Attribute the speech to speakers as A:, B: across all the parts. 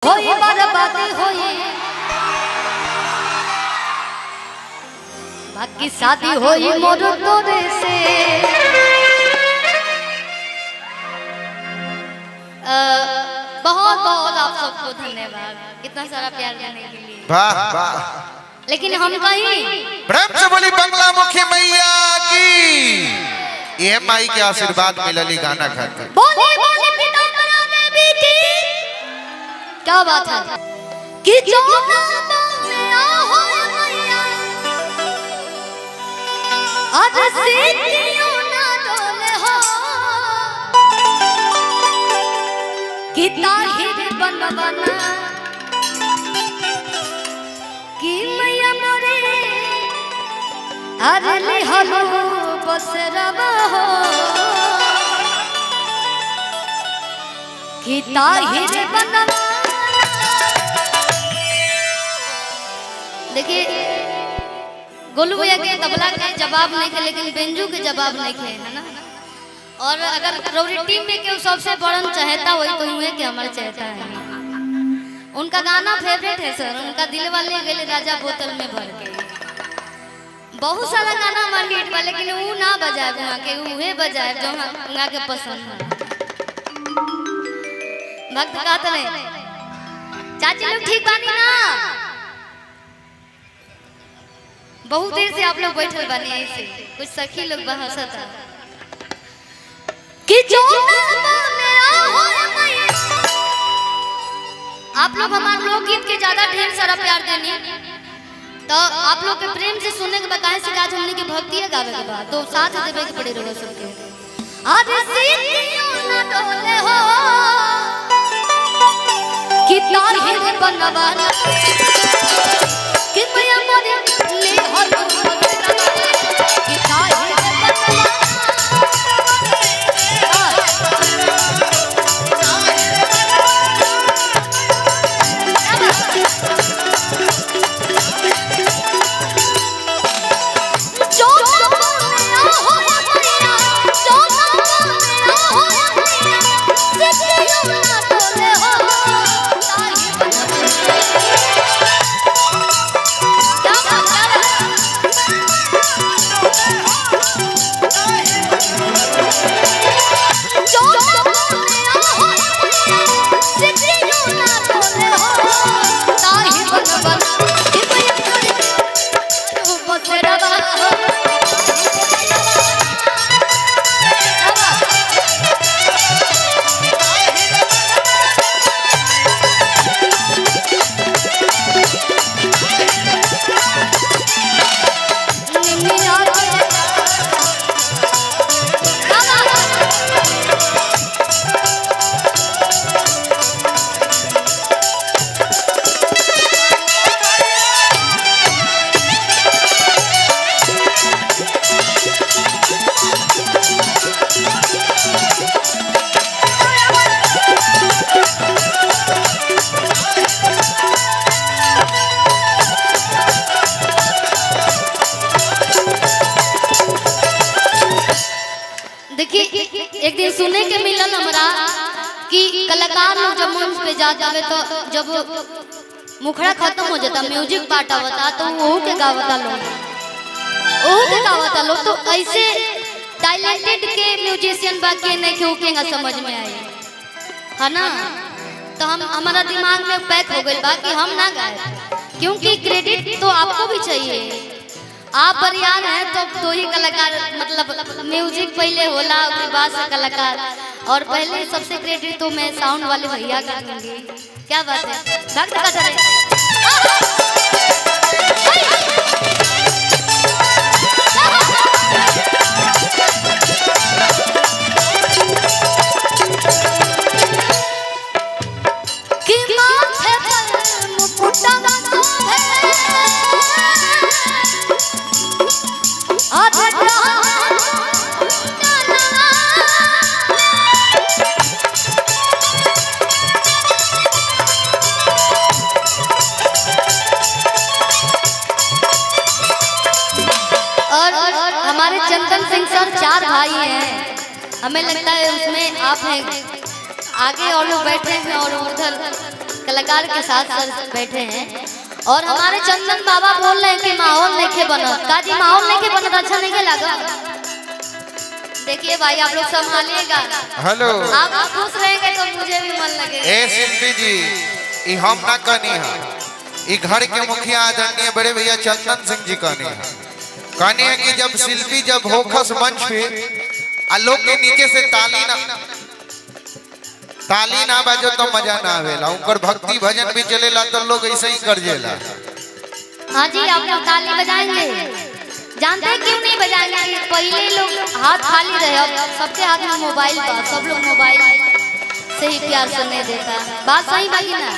A: होई बर्बादी होई बाकी शादी होई मोर तोरे से। बहुत बहुत आप सबको धन्यवाद इतना सारा प्यार देने के लिए।
B: वाह वाह।
A: लेकिन हम कहीं
B: प्रेम से बोली बंगला मुखी मैया की। ये माई के आशीर्वाद मिलली गाना खाते।
A: बोले बोले पिता मरावे बेटी क्या बात है कि जो ना में आहो मैया आज से क्यों ना डोले हो कि ताहिर बनवाना कि मैया मोरे अरली हलो बसरवा हो कि ताहिर बनवाना। देखिए गोलू भैया के तबला के जवाब नहीं थे लेकिन बेंजू के जवाब नहीं थे, है ना। और अगर रौरी टीम में के सबसे बड़न चाहता वही तो हुए कि हमारे चाहता है। उनका गाना फेवरेट है सर, उनका दिल वाले गेले राजा बोतल में भर के। बहुत सारा गाना हमारे हिट बा लेकिन वो ना बजाए वहाँ के उहे बजाए जो वहाँ के पसंद है। भक्त कहते नहीं चाची लोग ठीक बानी ना। बहुत देर से आप लोग बैठे बने ऐसे कुछ सखी लोग बहसता कि जो आप लोग हमारे लोकगीत के ज्यादा ढेर सारा प्यार देनी तो आप लोग के प्रेम से सुनने के बाद काहे से आज हमने के भक्ति गावे के बाद तो साथ देवे के पड़े रहो सबके। आज सीतियों ना डोले हो कि ताहिर बनवाना कि मैया मोरे ले हलो कि ताहिर बनवाना। देखिए एक दिन सुने के मिलन हमरा कि कलाकार लोग जब मंच पे जाते हैं तो जब मुखड़ा खत्म हो जाता म्यूजिक पार्ट आवता तो वो के गावता लोग तो ऐसे टैलेंटेड के म्यूजिशियन बाकी नहीं क्यों समझ में आए है ना। तो हम हमारा दिमाग में पैक हो गई बाकी हम ना गाए क्योंकि क्रेडिट तो आपको भी चाहिए। आप बरियार हैं तो दो ही कलाकार मतलब म्यूजिक पहले होला उसके बाद से कलाकार और पहले सबसे क्रेडिट तो मैं साउंड वाले भैया का दूंगी। क्या बात है भक्त का चले चंदन सिंह सर 4 भाई हैं, हमें लगता है उसमें आप हैं आगे और लोग बैठे हैं और उधर कलाकार के साथ सर बैठे हैं और हमारे चंदन बाबा बोल रहे हैं कि माहौल नहीं बना। काजी माहौल नहीं बना, अच्छा नहीं लगा। देखिए भाई आप लोग संभालिएगा।
B: हेलो,
A: आप खुश रहेंगे तो मुझे भी मन लगेगा।
B: ए शिल्पी जी, ये हम ना कहनी है, ये घर के मुखिया आदरणीय बड़े भैया चंदन सिंह जी कहनी है कि जब शिल्पी जब होखस मंच पे लोग के नीचे से ताली ना बाजो तो मजा ना आवेला। उनकर भक्ति भजन भी चलेला तो लोग ऐसे ही कर जेला।
A: हाँ जी, आप लोग ताली बजाएंगे। जानते हैं क्यों नहीं बजाएंगे? पहले लोग हाथ खाली रहे, अब सबके हाथ में मोबाइल था, सब लोग मोबाइल से ही प्यार सुनने देता। बात सही बाकी ना?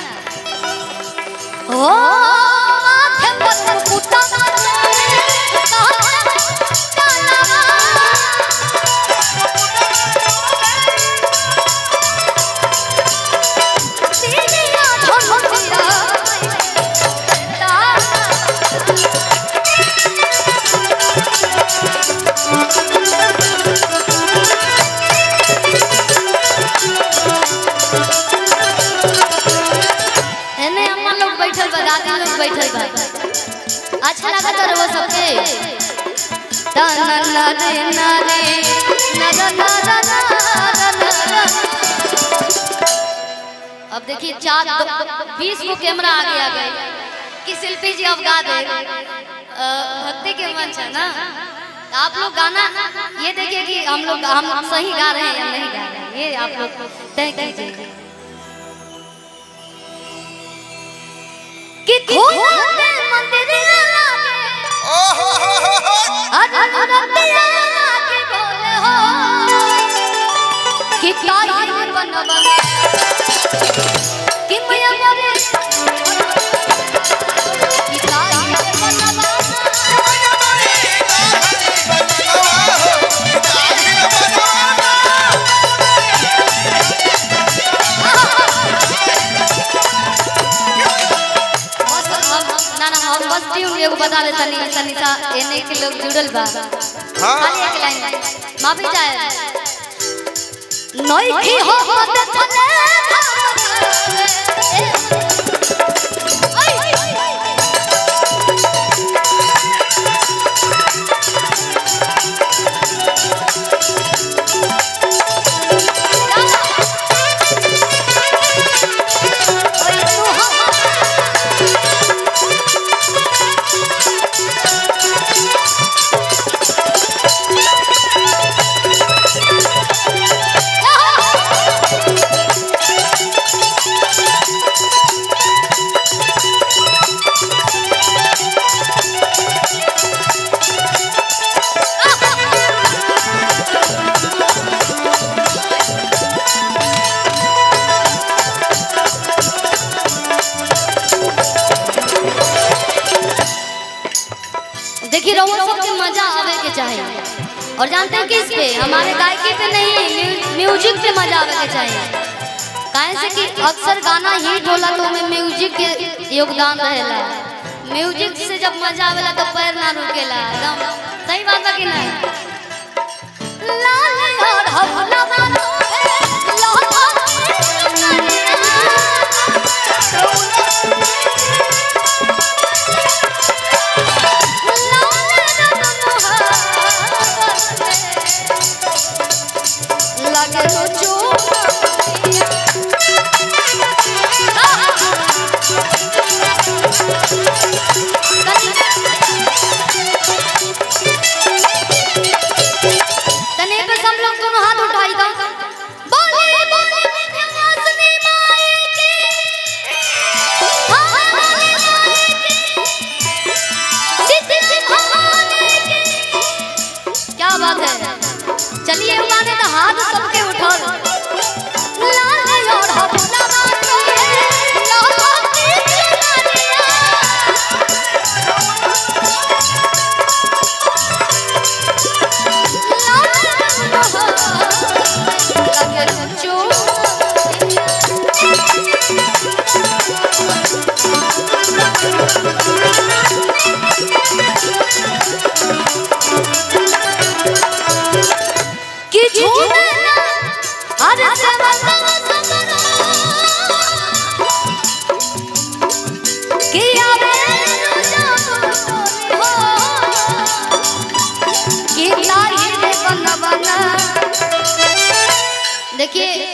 A: ओ माथे पर मुकुटा अच्छा लगा तो वो सबके अब देखिए 20 को कैमरा आगे आ गए कि शिल्पी जी अब गा दे। भक्ति के मंच है ना, आप लोग गाना ये देखिए कि हम सही गा रहे हैं या नहीं गा रहे हैं, ये आप लोग तय कीजिए। कि खोलते मंदिर लागे रतिया के बोले हो कि ताई बनवा कि मैया मोरे कि ताई बनवा बस ट्यून एगो बता दे तनी सा एने के लोग जुड़ल बा। खाली एक लाइन माफी चाहे नई की हो देखले देखिए सबके मजा आवे के चाहिए। और जानते हैं किस पे? हमारे गायकी पे नहीं, म्यूजिक पे मजा आवे के चाहिए। काहे से कि अक्सर गाना हिट होला तो में म्यूजिक के योगदान रहेला। म्यूजिक से जब मजा आवेला तो पैर ना रुकेला। एकदम सही बात है कि नहीं? लाल और हवलवा तने पे सब लोग दोनों हाथ उठाई दो।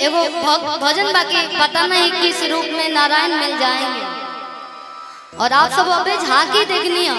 A: एगो भजन बाकी पता नहीं किस रूप में नारायण मिल जाएंगे और आप सब अबे झांकी देखनी है।